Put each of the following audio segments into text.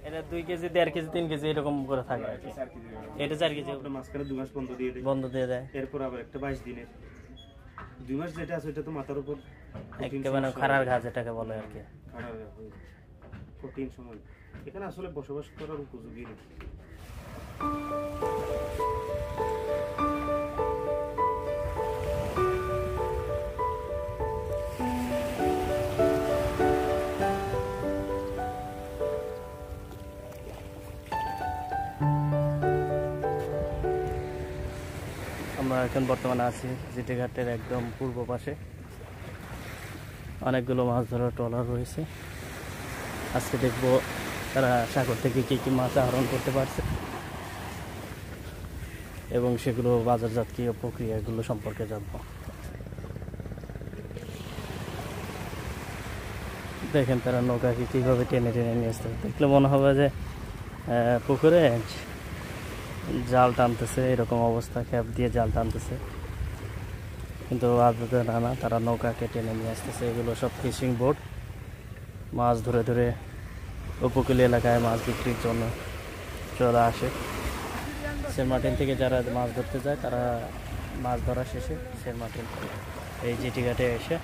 এটা 2 KG 1.5 KG 3 KG এরকম করে থাকে আর কি। এটা 4 কেজি মাঝখানে 2 মাস বন্ধ দিয়ে দেয় এরপর আবার একটা 22 দিনের 2 মাস যেটা আছে ওটা তো মাথার উপর একেবারে খারার ঘা যেটাকে বলে আর কি, কঠিন সময় এখানে আসলে বসবাস করার উপযোগী না। আমরা এখন বর্তমানে আছি জিটি ঘাটের একদম পূর্ব পাশে। অনেকগুলো মাছ ধরার ট্রলার রয়েছে। আজকে দেখবো তারা সাগর থেকে কি কি মাছ আহরণ করতে পারছে এবং সেগুলো বাজারজাতকৃত প্রক্রিয়াগুলো সম্পর্কে জানবো। দেখেন তারা নৌকাকে কীভাবে টেনে টেনে নিয়ে আসতে, দেখলে মনে হবে যে পুকুরে জাল টানতেছে, এরকম অবস্থা, ক্যাপ দিয়ে জাল টানতেছে, কিন্তু আদতে না, তারা নৌকাকে টেনে নিয়ে আসতেছে। এগুলো সব ফিশিং বোট, মাছ ধরে ধরে উপকূলীয় এলাকায় মাছ বিক্রির জন্য চলে আসে। সেন্ট মার্টিন থেকে যারা মাছ ধরতে যায় তারা মাছ ধরা শেষে সেন্ট মার্টিন এই জিটি ঘাটে এসে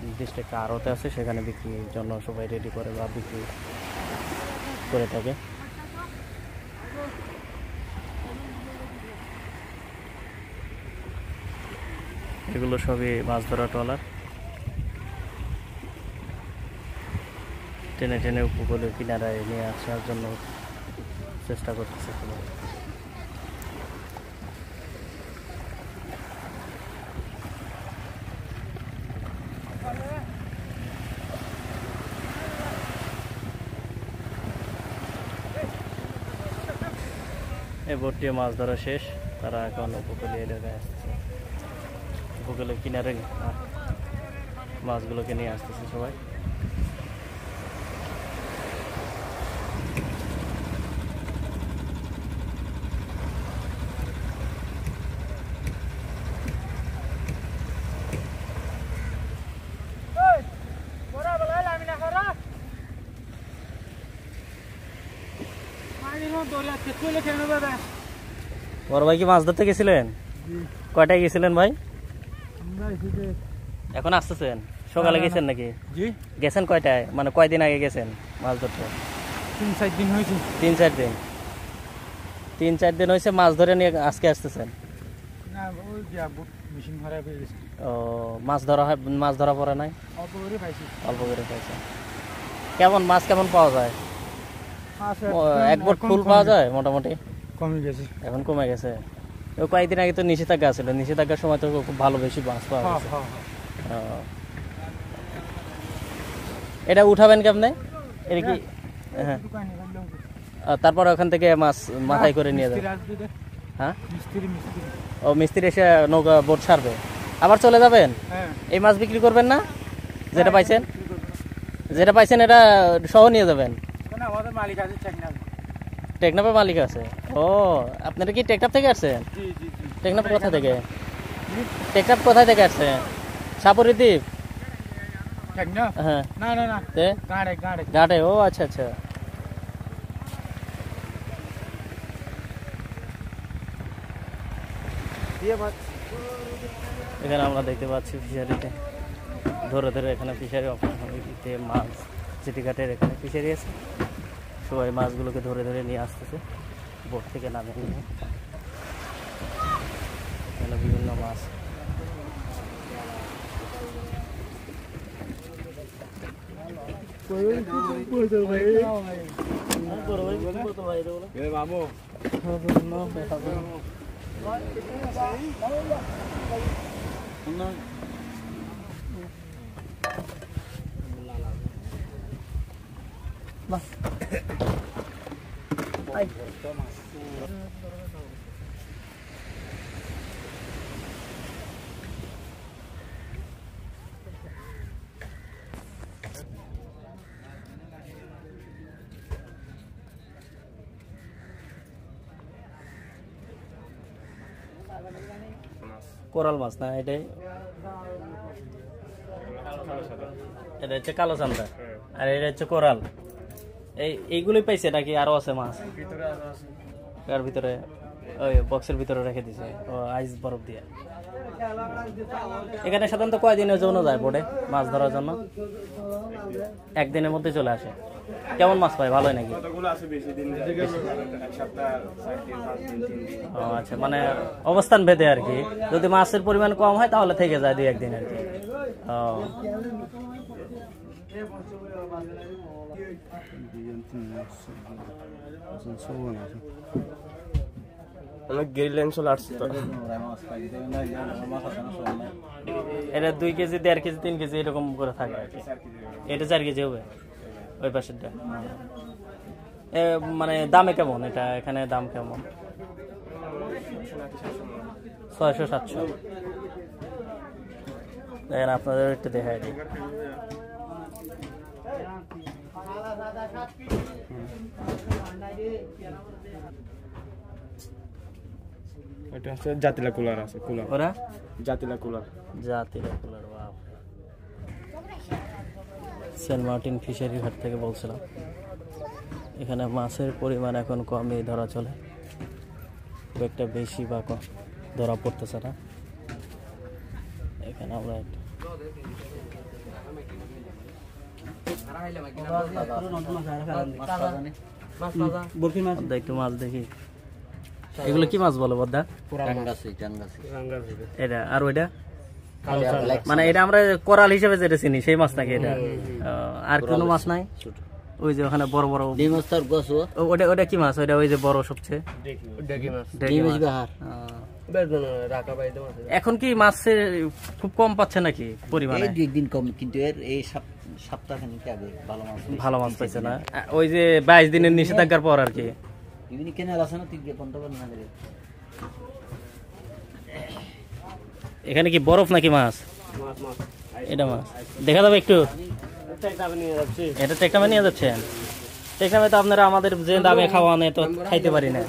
নির্দিষ্ট একটা আড়তে আছে, সেখানে বিক্রির জন্য সবাই রেডি করে বা বিক্রি করে থাকে। এগুলো সবই মাছ ধরা ট্রলার, টেনে টেনে উপকূলের কিনারায় নিয়ে আসার জন্য চেষ্টা করতেছে। এই বোটটি মাছ ধরা শেষ, তারা এখন উপকূলীয় এলাকায় আসতেছে, উপকূলের কিনারে মাছগুলোকে নিয়ে আসতেছে সবাই। বড় ভাই কি মাছ ধরতে গেছিলেন? কয়টায় গেছিলেন ভাই? এখন আসতেছেন? সকালে গেছেন নাকি? গেছেন কয়টায়, মানে কয়দিন আগে গেছেন মাছ ধরতে? 3-4 দিন হয়েছে। 3-4 দিন? 3-4 দিন হয়েছে মাছ ধরে নিয়ে আজকে আসতেছেন? ও, মাছ ধরা হয়, মাছ ধরা পড়ে নাই? অল্প করে পাইছে। কেমন মাছ কেমন পাওয়া যায়? এক বোট ফুল পাওয়া যায় মোটামুটি? কমে গেছে, এখন কমে গেছে। কয়েকদিন আগে তো নিষেধাজ্ঞা ছিল, নিষেধাজ্ঞার সময় তো খুব ভালো বেশি মাছ পাওয়া গেছে। এটা উঠাবেন কেমনে? এটা কি? হ্যাঁ, তারপর ওখান থেকে মাছ মাথায় করে নিয়ে যাবে? হ্যাঁ, ও মিস্ত্রি এসে নৌকা বোট ছাড়বে, আবার চলে যাবেন? এই মাছ বিক্রি করবেন না? যেটা পাইছেন, যেটা পাইছেন এটা সহ নিয়ে যাবেন? টেকনাফের মালিক আছে? ও, আপনারা কি টেকনাফ থেকে আসছেন? টেকনাফ কোথা থেকে? টেকনাফ কোথায় থেকে আসছেন? সাপুরি দ্বীপ? হ্যাঁ, ঘাটে। ও আচ্ছা আচ্ছা। এখানে আমরা দেখতে পাচ্ছি ফিশারিতে ধরে ধরে, এখানে ফিশারি অফিসে মাছ, জিটি ঘাটের এখানে ফিশারি আছে, সবাই মাছগুলোকে ধরে ধরে নিয়ে আসতেছে বোট থেকে নামে নিয়ে। এখানে বিভিন্ন মাছ। কোরাল মাছ না এটাই? এটা হচ্ছে কালো চান্দা আর এটা হচ্ছে কোরাল। এইগুলোই পাইছে নাকি আরো আছে মাছ? ভিতরে আছে। এর ভিতরে ওই বক্সের ভিতরে রেখে দিছে ও আইস বরফ দিয়ে। এখানে সাধারণত কয়দিনের জন্য যায় বোটে মাছ ধরার জন্য? একদিনের মধ্যে চলে আসে। কেমন মাছ পায়, ভালোই নাকি? কতগুলো আছে বেশি দিন যায়, এক সপ্তাহ 4 দিন 5 দিন 3 দিন। ও আচ্ছা, মানে অবস্থান ভেদে আর কি। যদি মাছের পরিমাণ কম হয় তাহলে থেকে যায় 2-1 দিন আর কি। ও অনেক গেরিলা অঞ্চল আসছে তো। এটা 2 কেজি 1.5 কেজি 3 কেজি এরকম করে থাকে আর কি। এটা 4 কেজি হবে ওই পাশেরটা। মানে দামে কেমন এটা, এখানে দাম কেমন? 600-700। দেখেন আপনাদের একটু দেখাই দিই। এটা হচ্ছে জাতিলা কুলার আছে, কুলার। ওরা জাতিলা কুলার। জাতিলা কুলার, বাপ। সেন্ট মার্টিন ফিশারি ঘাট থেকে বলছিলাম। এখানে মাছের পরিমাণ এখন কমই ধরা চলে, খুব একটা বেশি বা ধরা পড়তেছে না। এখানে আমরা একটু মাছ দেখি। এগুলো কি মাছ বলো বদ্দা? এটা আর ওইটা মানে এটা আমরা কোরাল হিসেবে যেটা চিনি সেই মাছ নাকি এটা? আর কোনো মাছ নাই? ওই যে ওখানে বড় বড় ওটা ওটা কি মাছ? ওইটা ওই যে বড় সবচেয়ে এখন কি মাছের খুব কম পাচ্ছে নাকি পরিমাণে? দিন কম, কিন্তু এর এই সপ্তাহখানিক আগে ভালো মাছ পাইছে না। ওই যে 22 দিনের নিষেধাজ্ঞার পর আর কি। এখানে কি বরফ নাকি মাছ? এটা মাছ দেখা যাবে একটু। এটা টেকনামে নিয়ে যাচ্ছেন? টেকনামে তো আপনারা আমাদের যে দামে খাওয়ানে তো খাইতে পারি না।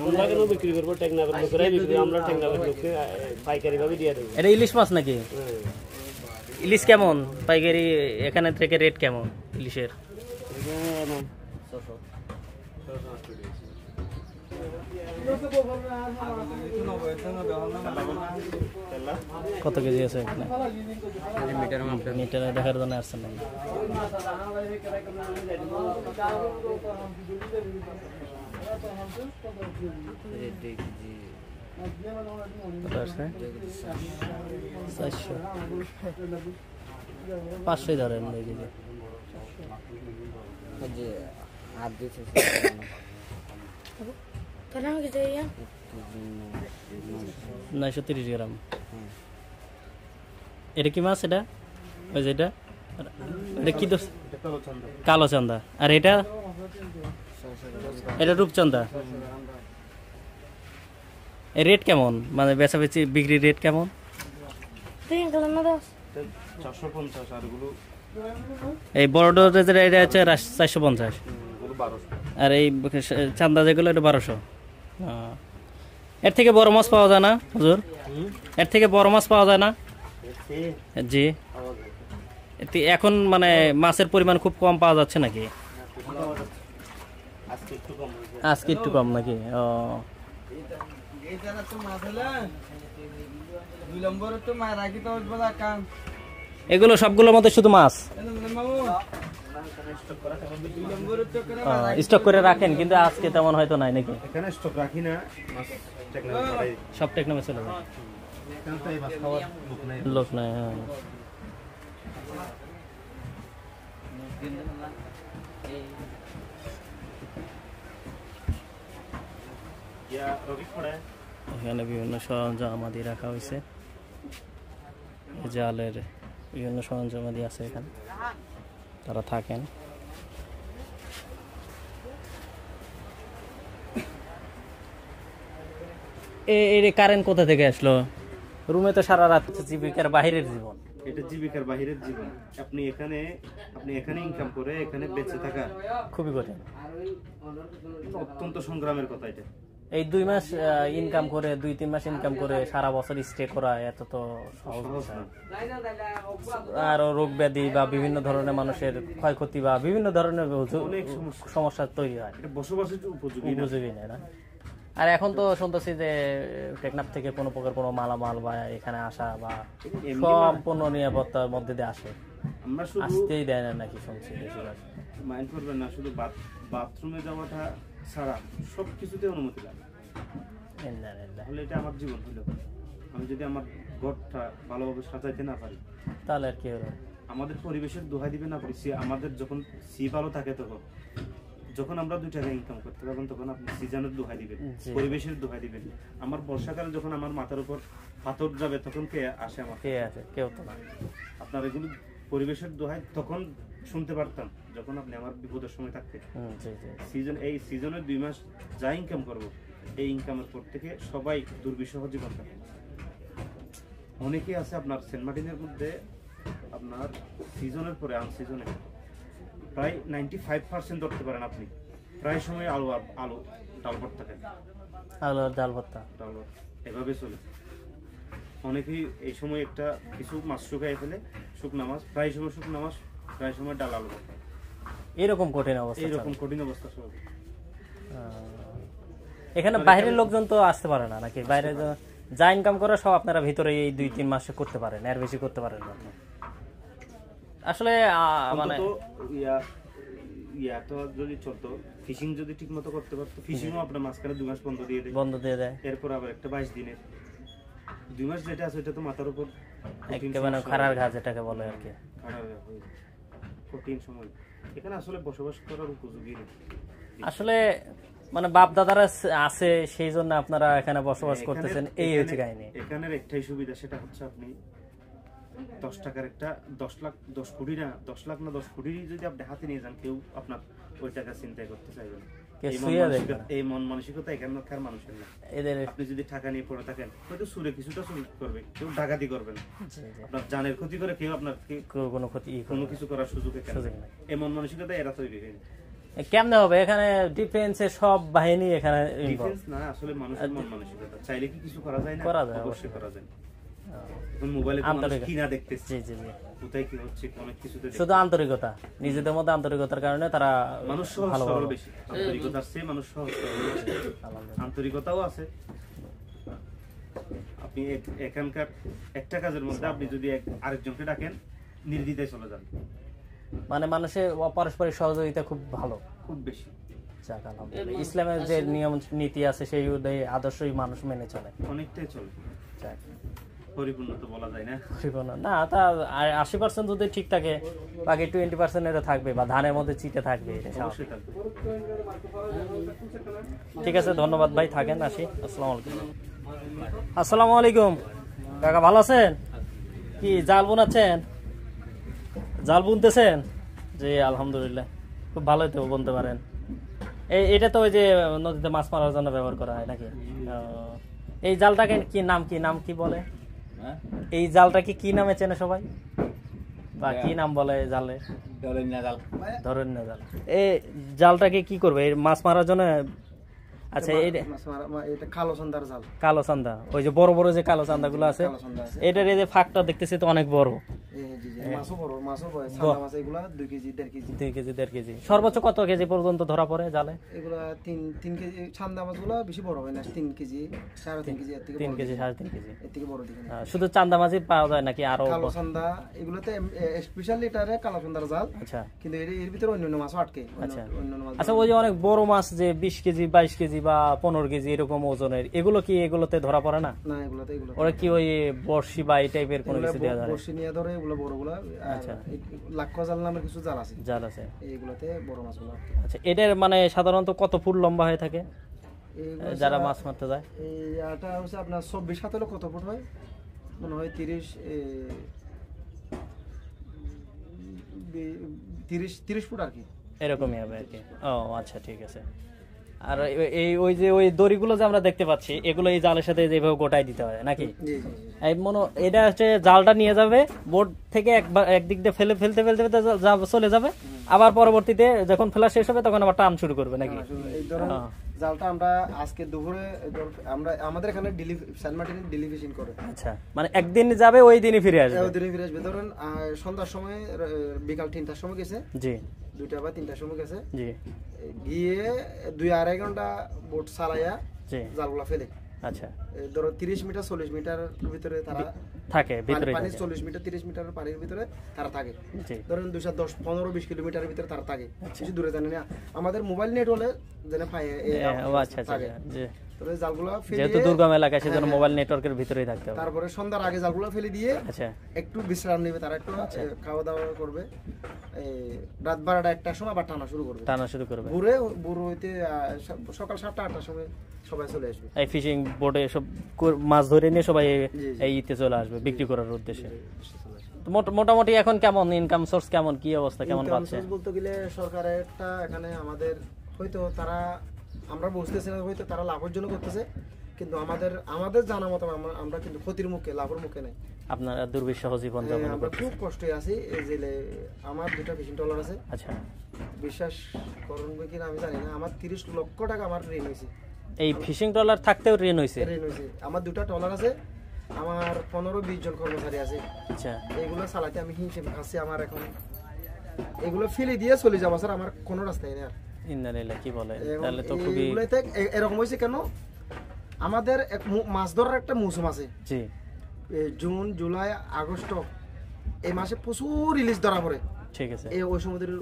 এটা ইলিশ মাছ নাকি? ইলিশ কেমন পাইকারি এখানে থেকে রেট কেমন ইলিশের? কত কেজি আছে এখানে? মিটারে দেখার জন্য আসছেন নাকি? পাঁচশোই ধরেন 2 কেজি। 930 গ্রাম। এটা কি মাছ? এটা ওই যেটা এটা কি দোষ? কালো চান্দা। আর এটা এটা রূপচন্দা। এর রেট কেমন, মানে বেচাবেচি বিক্রির রেট কেমন? 450। আর এগুলো এই বড়টা যেটা এটা হচ্ছে 450। আর এই চান্দা যেগুলো এটা 1200। এর থেকে বড় মাছ পাওয়া যায় না হুজুর? এর থেকে বড় মাছ পাওয়া যায় না? জি। এখন মানে মাছের পরিমাণ খুব কম পাওয়া যাচ্ছে নাকি? আজকে একটু কম নাকি? ও এগুলো সবগুলোর মধ্যে শুধু মাছ স্টক করে রাখেন, কিন্তু আজকে তেমন হয়তো নাই নাকি? এখানে স্টক রাখি না, সব টেকনামে চলে যায়। লোক নাই। হ্যাঁ এখানে বিভিন্ন সরঞ্জামাদি রাখা হয়েছে, জালের বিভিন্ন সরঞ্জামাদি আছে এখানে, তারা থাকেন। এই কারেন্ট কোথা থেকে আসলো? রুমে তো সারা রাত জীবিকার বাহিরের জীবন। এটা জীবিকার বাহিরের জীবন। আপনি এখানে ইনকাম করে এখানে বেঁচে থাকা খুবই কঠিন, অত্যন্ত সংগ্রামের কথা। এই 2 মাস ইনকাম করে 2-3 মাস ইনকাম করে সারা বছর স্টে করা এত তো সহজ না। আর রোগ ব্যাধি বা বিভিন্ন ধরনের মানুষের ক্ষয়ক্ষতি বা বিভিন্ন ধরনের সমস্যা তৈরি হয়, বসবাসের উপযোগী না। আর এখন তো শুনতেছি যে টেকনাফ থেকে কোনো প্রকার কোনো মালামাল বা এখানে আসা বা সম্পূর্ণ নিরাপত্তার মধ্যে দিয়ে আসে, আমরা শুধু আসতেই দেয় না নাকি শুনছি বেশিরভাগ। মাইন্ড করবেন না, শুধু বাথরুমে যাওয়াটা ছাড়া সব কিছুতে অনুমতি লাগে। তাহলে এটা আমার জীবন হলো, আমি যদি আমার ঘরটা ভালোভাবে সাজাইতে না পারি তাহলে আর কি হলো? আমাদের পরিবেশের দোহাই দিবে না পারি, আমাদের যখন সি ভালো থাকে যখন আমরা 2 টাকা ইনকাম করতে পারবেন তখন আপনি সিজনের দোহাই দিবেন, পরিবেশের দোহাই দিবেন। আমার বর্ষাকালে যখন আমার মাথার উপর পাথর যাবে তখন কে আসে? আমার কে আছে? কেউ তো না। আপনার এগুলো পরিবেশের দোহাই তখন শুনতে পারতাম যখন আপনি আমার বিপদের সময় থাকতেন। এই সিজনের 2 মাস যা ইনকাম করব, এই ইনকামের পর থেকে সবাই দুর্বিষহ জীবন কাটে। অনেকেই আছে আপনার সেন্ট মার্টিনের মধ্যে আপনার সিজনের পরে আনসিজনে প্রায় 95% ধরতে পারেন আপনি, প্রায় সময় আলু ডাল ভর্তা খায়, ডাল ভর্তা এভাবে চলে। অনেকেই এই সময় একটা কিছু মাছ শুকাই ফেলে, শুকনা মাছ, প্রায় সময় শুকনা মাছ, প্রায় সময় ডাল আলু ভর্তা। এরকম কঠিন অবস্থা সব। এখানে বাইরের লোকজন তো আসতে পারে না নাকি? বাইরে যা ইনকাম করে সব আপনারা ভিতরে এই 2-3 মাসে করতে পারেন, এর বেশি করতে পারেন না আসলে। মানে তো যদি চলতো, ফিশিং যদি ঠিক মতো করতে পারতো, ফিশিংও আপনার মাঝখানে 2 মাস বন্ধ দিয়ে দেয়, এরপর আবার একটা 22 দিনের 2 মাস যেটা আছে ওটা তো মাথার উপর একেবারে খারার ঘা যেটাকে বলে আর কি, কঠিন সময়। এখানে আসলে বসবাস করার উপযোগী আসলে মানে বাপ দাদারা আছে সেই জন্য আপনারা এখানে বসবাস করতেছেন, এই হচ্ছে কাহিনী। এখানের একটাই সুবিধা, সেটা হচ্ছে আপনি 10 টাকার একটা 10 লাখ 10 কোটি না 10 লাখ না 10 কোটি যদি আপনি হাতে নিয়ে যান, কেউ আপনার ওই টাকা চিন্তা করতে চাইবে না। এই মন মানসিকতা এখানকার মানুষের না। আপনি যদি টাকা নিয়ে পড়ে থাকেন, হয়তো সুরে কিছুটা চুরি করবে, কেউ ডাকাতি করবে না, আপনার জানের ক্ষতি করে কেউ আপনার কোনো কিছু করার সুযোগ এই মন মানসিকতা এরা তৈরি হয়নি। কেমনে হবে? এখানে ডিফেন্সের সব বাহিনী এখানে ডিফেন্স না, আসলে মানুষের মন মানসিকতা। চাইলে কি কিছু করা যায় না? অবশ্যই করা যায়। শুধু আন্তরিকতা, নিজেদের মধ্যে আন্তরিকতার কারণে তারা মানুষ আন্তরিকতাও আছে। আপনি এখানকার একটা কাজের মধ্যে আপনি যদি আরেকজনকে ডাকেন, নির্দ্বিধায় চলে যান। মানে মানুষের পারস্পরিক সহযোগিতা খুব ভালো, খুব বেশি। ইসলামের যে নিয়ম নীতি আছে সেই আদর্শই মানুষ মেনে চলে, অনেকটাই চলে। পরিপূর্ণ তো বলা যায় না, পরিপূর্ণ না। তা 80% যদি ঠিক থাকে, বাকি 20% এটা থাকবে বা ধানের মধ্যে চিটে থাকবে, এটা অবশ্যই থাকবে। ঠিক আছে, ধন্যবাদ ভাই, থাকেন, আসি। আসসালামু আলাইকুম কাকা, ভালো আছেন? কি জাল বুনাচ্ছেন? জাল বুনতেছেন? জি আলহামদুলিল্লাহ, খুব ভালোই তো বুনতে পারেন। এটা তো ওই যে নদীতে মাছ মারার জন্য ব্যবহার করা হয় নাকি? এই জালটাকে কি নাম কি বলে? এই জালটাকে কি নামে চেনে সবাই, বা কি নাম বলে জালে? ধরনীয় জাল। এই জালটাকে কি করবে? এই মাছ মারার জন্য? আচ্ছা, এটা কালো চান্দার জাল। কালো চান্দা, ওই যে বড় বড় যে কালো চান্দা গুলো আছে, এটার এই যে ফাঁকটা দেখতেছি তো অনেক বড়। সর্বোচ্চ কত কেজি পর্যন্ত ধরা পড়ে জালে? এগুলা 3 কেজি। চান্দা মাছগুলো বেশি বড় হয় না, 3 কেজি 3.5 কেজি, 3 কেজি 3.5 কেজি এর থেকে বড় দিকে। শুধু চান্দা মাছই পাওয়া যায় নাকি আরো? কালো চান্দা এগুলোতে স্পেশালি এটারে কালো চান্দার জাল। আচ্ছা, কিন্তু এর ভিতরে অন্যান্য মাছও আটকে। আচ্ছা, ওই যে অনেক বড় মাছ যে 20 কেজি 22 কেজি বা 15 কেজি এরকম ওজনের, এগুলো কি এগুলোতে ধরা পড়ে না? না, এগুলোতে ওরা কি ওই বর্ষি বা এই টাইপের কোনো কিছু দেয়া যায়? বর্ষি নিয়ে ধরে এগুলো বড়গুলো। আচ্ছা, লাক্ষা জাল নামের কিছু জাল আছে। এইগুলোতে বড় মাছগুলো। আচ্ছা, এটার মানে সাধারণত কত ফুট লম্বা হয়ে থাকে যারা মাছ মারতে যায়? এটা হচ্ছে আপনার 24 হাত হলে কত ফুট হয়? মনে হয় 30 ফুট আর কি, এরকমই হবে আর কি। ও আচ্ছা, ঠিক আছে। আর ওই যে ওই দড়িগুলো যে আমরা দেখতে পাচ্ছি, এগুলো এই জালের সাথে যেভাবে গোটাই দিতে হয় নাকি? এই এটা হচ্ছে জালটা নিয়ে যাবে বোট থেকে, একদিক দিয়ে ফেলতে চলে যাবে, আবার পরবর্তীতে যখন ফেলা শেষ হবে তখন আবার টান শুরু করবে নাকি? জালটা আমরা আজকে দুপুরে আমরা আমাদের এখানে সেন্ট মার্টিনে ডেলি ফিশিং করে। আচ্ছা, মানে একদিন যাবে ওই দিনই ফিরে আসবে? ওই দিনই ফিরে আসবে। ধরুন সন্ধ্যার সময় বিকাল 3টার সময় গেছে, জি 2টা বা 3টার সময় গেছে, জি গিয়ে 2-2.5 ঘন্টা বোট চালাইয়া জি জালগুলা ফেলে। আচ্ছা, ধরো 30 মিটার 40 মিটার ভিতরে তারা থাকে, ভিতরে পানি 40 মিটার 30 মিটার পানির ভিতরে তারা থাকে। জি, ধরেন 210-15-20 কিলোমিটারের ভিতরে তারা থাকে, কিছু দূরে জানি না। আমাদের মোবাইল নেট হলে যেন পায় ও আচ্ছা আচ্ছা জি। তবে জালগুলো যেহেতু দুর্গম এলাকা সেজন্য মোবাইল নেটওয়ার্কের ভিতরেই থাকতে হবে। তারপরে সন্ধ্যার আগে জালগুলো ফেলে দিয়ে আচ্ছা একটু বিশ্রাম নেবে, তারা একটু খাওয়া দাওয়া করবে। রাত 12টা 1টার সময় আবার টানা শুরু করবে, ঘুরে বুড়ো হইতে সকাল 7টা-8টার সময় সবাই চলে আসবে। এই ফিশিং বোটে সব মাছ ধরে নিয়ে সবাই এই ইতে চলে আসবে বিক্রি করার উদ্দেশ্যে। মোটামুটি এখন কেমন ইনকাম সোর্স, কেমন কি অবস্থা, কেমন পাচ্ছে? বলতে গেলে সরকারের একটা এখানে আমাদের হয়তো তারা আমরা বুঝতেছি না, হয়তো তারা লাভের জন্য করতেছে, কিন্তু আমাদের জানা মতো আমরা কিন্তু ক্ষতির মুখে, লাভের মুখে নাই। আপনারা দুর্বিষহ জীবন যাপন আমরা খুব কষ্টে আছি। এই জেলে আমার 2টা ফিশিং ট্রলার আছে। আচ্ছা, বিশ্বাস করবে কিনা আমি জানি না, আমার 30 লক্ষ টাকা আমার ঋণ হয়েছে। এই ফিশিং ট্রলার থাকতেও ঋণ হয়েছে? আমার 2টা ট্রলার আছে, আমার 15-20 জন কর্মচারী আছে। আচ্ছা, এগুলো চালাতে আমি হিমশিম খাচ্ছি। আমার এখন এগুলো ফেলে দিয়ে চলে যাবো স্যার, আমার কোনো রাস্তায় নেই আর। ইন্নালিল্লাহ, কি বলে, তাহলে তো খুবই এরকম হয়েছে কেন, আমাদের মাছ ধরার একটা মৌসুম আছে। জি, জুন জুলাই আগস্ট এই মাসে প্রচুর ইলিশ ধরা পড়ে। ঠিক আছে, এই ওই সমুদ্রের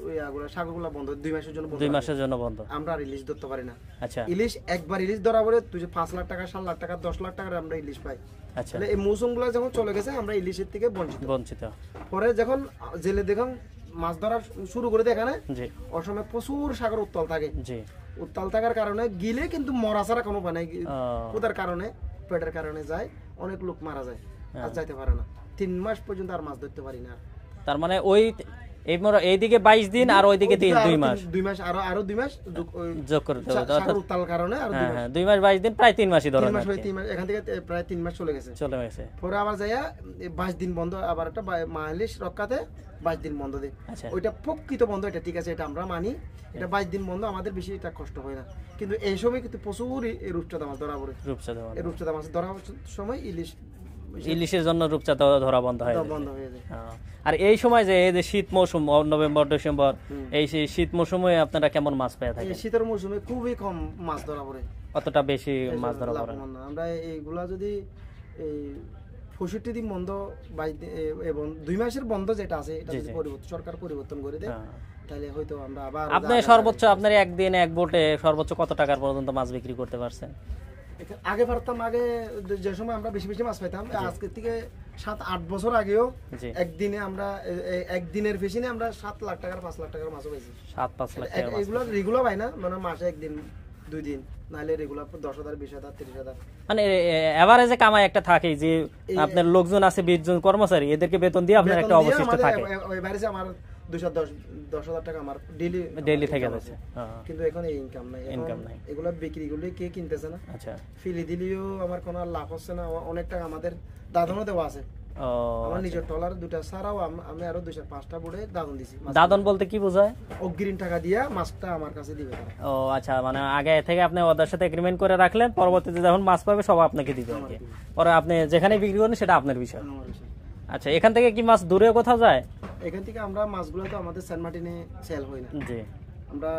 সাগরগুলো বন্ধ 2 মাসের জন্য, 2 মাসের জন্য বন্ধ। আমরা আর ইলিশ ধরতে পারি না। আচ্ছা, ইলিশ একবার ইলিশ ধরা পড়ে তুই 5 লাখ টাকা 7 লাখ টাকা 10 লাখ টাকার আমরা ইলিশ পাই। আচ্ছা, তাহলে এই মৌসুমগুলো যখন চলে গেছে আমরা ইলিশের থেকে বঞ্চিত। পরে যখন জেলে দেখুন মাছ ধরা শুরু করে দেয় এখানে, ওই সময় প্রচুর সাগর উত্তাল থাকে। উত্তাল থাকার কারণে গিলে কিন্তু মরা ছাড়া কোনো উপায় নাই। ক্ষুধার কারণে, পেটের কারণে যায়, অনেক লোক মারা যায়, আর যাইতে পারে না। 3 মাস পর্যন্ত আর মাছ ধরতে পারি না। তার মানে ওই এইদিকে 22 দিন আর ওইদিকে 2 মাস, 2 মাস আরো 2 মাস যোগ করতে হবে। সাগর উত্তাল কারণে আর 2 মাস 22 দিন, প্রায় 3 মাসই ধরে। 3 মাস এখান থেকে প্রায় 3 মাস চলে গেছে। পরে আবার যাইয়া 22 দিন বন্ধ, আবার একটা মাইলিশ রক্ষাতে 22 দিন বন্ধ দেয়। ওইটা প্রকৃত বন্ধ, এটা ঠিক আছে, এটা আমরা মানি। এটা 22 দিন বন্ধ, আমাদের বেশি এটা কষ্ট হয় না। কিন্তু এই সময় কিন্তু প্রচুর রূপচাঁদা মাছ ধরা পড়ে। রূপচাঁদা মাছ ধরা সময় ইলিশের জন্য রূপচাঁদা ধরা বন্ধ হয়ে যায়। আর এই সময় যে এই যে শীত মৌসুম, নভেম্বর ডিসেম্বর, এই শীত মৌসুমে আপনারা কেমন মাছ পেয়ে থাকেন? শীতের মৌসুমে খুবই কম মাছ ধরা পড়ে, অতটা বেশি মাছ ধরা পড়ে না। আমরা এইগুলা যদি এই 65 দিন বন্ধ এবং 2 মাসের বন্ধ যেটা আছে, এটা যদি সরকার পরিবর্তন করে দেয় তাহলে হয়তো আমরা আবার। আপনি সর্বোচ্চ আপনার একদিন এক বোটে সর্বোচ্চ কত টাকার পর্যন্ত মাছ বিক্রি করতে পারছেন? আগে পারতাম, আগে যে সময় আমরা বেশি বেশি মাছ পাইতাম, আজকে থেকে 7-8 বছর আগেও একদিনে আমরা একদিনের ফিশিংয়ে আমরা 7 লাখ টাকার 5 লাখ টাকার মাছও পাইছি। 7-5 লাখ টাকা এগুলো রেগুলার পাই না, মানে মাসে একদিন 2 দিন, নাহলে রেগুলার 10,000 20,000 30,000, মানে এভারেজে কামাই একটা থাকে। যে আপনার লোকজন আছে 20 জন কর্মচারী, এদেরকে বেতন দিয়ে আপনার একটা অবশিষ্ট থাকে। এভারেজে আমার 210,000 টাকা আমার ডেইলি থেকে যাচ্ছে, কিন্তু এখন এই ইনকাম নাই। এগুলো বিক্রি করলে কে কিনতেছে না। আচ্ছা, ফিলি দিলেও আমার কোনো লাভ হচ্ছে না। অনেক টাকা আমাদের দাদনও দেওয়া আছে। আমার নিজের ট্রলার 2টা ছাড়াও আমি আরো 2-5টা বোর্ডে দাদন দিছি। দাদন বলতে কি বোঝায়? অগ্রিম টাকা দিয়া মাছটা আমার কাছে দিবে। ও আচ্ছা, মানে আগে থেকে আপনি ওদের সাথে এগ্রিমেন্ট করে রাখলেন, পরবর্তীতে যখন মাছ পাবে সব আপনাকে দিবে, পরে আপনি যেখানে বিক্রি করেন সেটা আপনার বিষয়। আচ্ছা, এখান থেকে কি মাছ দূরে কোথাও যায়? এখান থেকে আমরা মাছগুলো তো আমাদের সেন্ট মার্টিনে সেল হয় না। জি, আমরা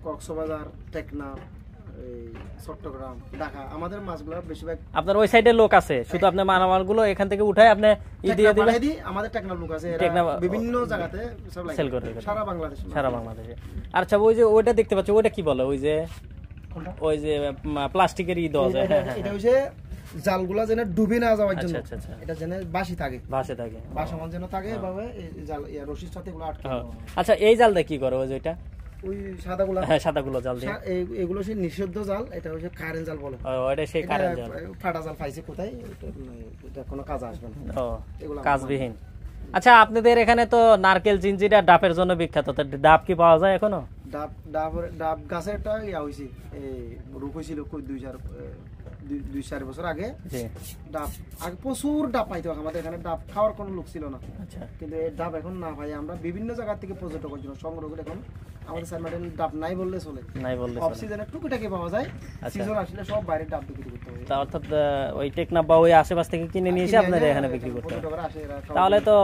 কক্সবাজার, টেকনাফ, চট্টগ্রাম, ঢাকা, আমাদের মাছগুলো বেশিরভাগ। আপনার ওই সাইডে লোক আছে, শুধু আপনি মালামালগুলো এখান থেকে উঠায় আপনি দিয়ে দিবেন? আমাদের টেকনাফ লোক আছে, বিভিন্ন জায়গাতে সেল করে সারা বাংলাদেশে। আচ্ছা, ওই যে ওইটা দেখতে পাচ্ছি, ওইটা কি বলে? ওই যে প্লাস্টিকের দেওয়া যায়, এটা হচ্ছে জালগুলা যেন ডুবে না যাওয়ার জন্য। এটা যেন বাসি থাকে, বাসমান যেন থাকে, এভাবে জাল রশির সাথে এগুলো আটকে। আচ্ছা, এই জালটা কি করে? ওই যেটা ওই সাদাগুলো, হ্যাঁ সাদাগুলো জাল দিয়ে, এগুলো সেই নিষিদ্ধ জাল। এটা হচ্ছে কারেন্ট জাল বলে। ওইটা সেই কারেন্ট জাল। ফাটা জাল পাইছে কোথায়, এটা কোনো কাজ আসবে না, এগুলো কাজবিহীন। আচ্ছা, আপনাদের এখানে তো নারকেল, জিঞ্জিরা, ডাবের জন্য বিখ্যাত। ডাব কি পাওয়া যায় এখনো? ডাব গাছেরটা ইয়া হয়েছে, এই রোগ হয়েছিল 2-4 বছর আগে ডাব আগে প্রচুর ডাব পাইতো আমাদের এখানে, ডাব খাওয়ার কোনো লোক ছিল না। আচ্ছা, কিন্তু এই ডাব এখন না ভাই, আমরা বিভিন্ন জায়গা থেকে পর্যটকের জন্য সংগ্রহ করে এখন আমাদের সাইমাটেন ডাব নাই বললে চলে, নাই বললে অফ সিজনে টুকিটাকি পাওয়া যায়, সিজন আসলে সব বাইরে ডাব বিক্রি করতে হয়। অর্থাৎ ওই টেকনাফ বা ওই আশেপাশ থেকে কিনে নিয়ে এসে আপনারা এখানে বিক্রি করতে হয়। তাহলে তো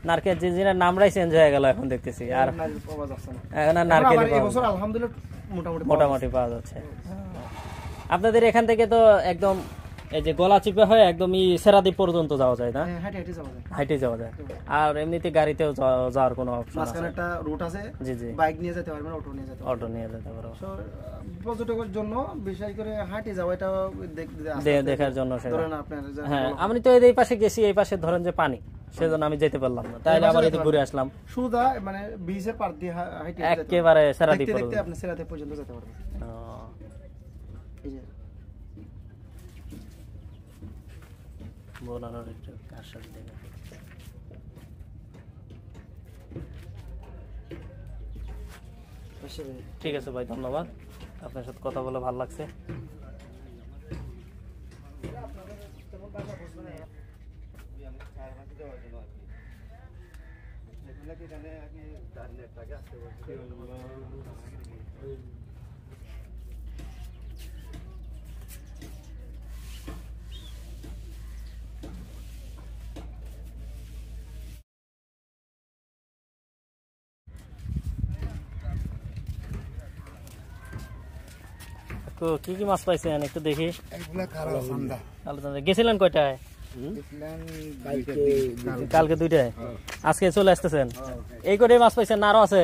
নারকেল জিঞ্জিরের নামটাই চেঞ্জ হয়ে গেল এখন দেখতেছি, আর পাওয়া যাচ্ছে না এখন আর নারকেল এই বছর আলহামদুলিল্লাহ মোটামুটি পাওয়া যাচ্ছে। আপনাদের এখান থেকে তো একদম এই যে গলা চিপে হয় একদম সেরাদ্বীপ পর্যন্ত যাওয়া যায় না? হাইটে যাওয়া যায়, আর এমনিতে গাড়িতেও যাওয়ার কোনো অপশন আছে? মাঝখানে একটা রুট আছে, জি জি, বাইক নিয়ে যেতে পারবেন, অটো নিয়ে যেতে পারবেন। পর্যটকের জন্য বিশেষ করে হাইটে যাওয়া এটা দেখার জন্য। ধরেন আপনার, হ্যাঁ, আমি তো এই পাশে গেছি, এই পাশে ধরেন যে পানি, সেজন্য আমি যেতে পারলাম না, তাইলে আবার এদিকে ঘুরে আসলাম। সুদা মানে বিচের পার দিয়ে হাইটে একেবারে সেরাদ্বীপ দেখতে আপনি সেরাদ্বীপ পর্যন্ত যেতে পারবেন। এই যে বোলানোর একটু কাশার দেখা। ঠিক আছে ভাই, ধন্যবাদ, আপনার সাথে কথা বলে ভালো লাগছে। কি কি মাছ পাইছেন একটু দেখি। গেছিলেন কয়টায়? কালকে 2টায়, আজকে চলে আসতেছেন। এই কটাই মাছ পাইছেন না আরো আছে?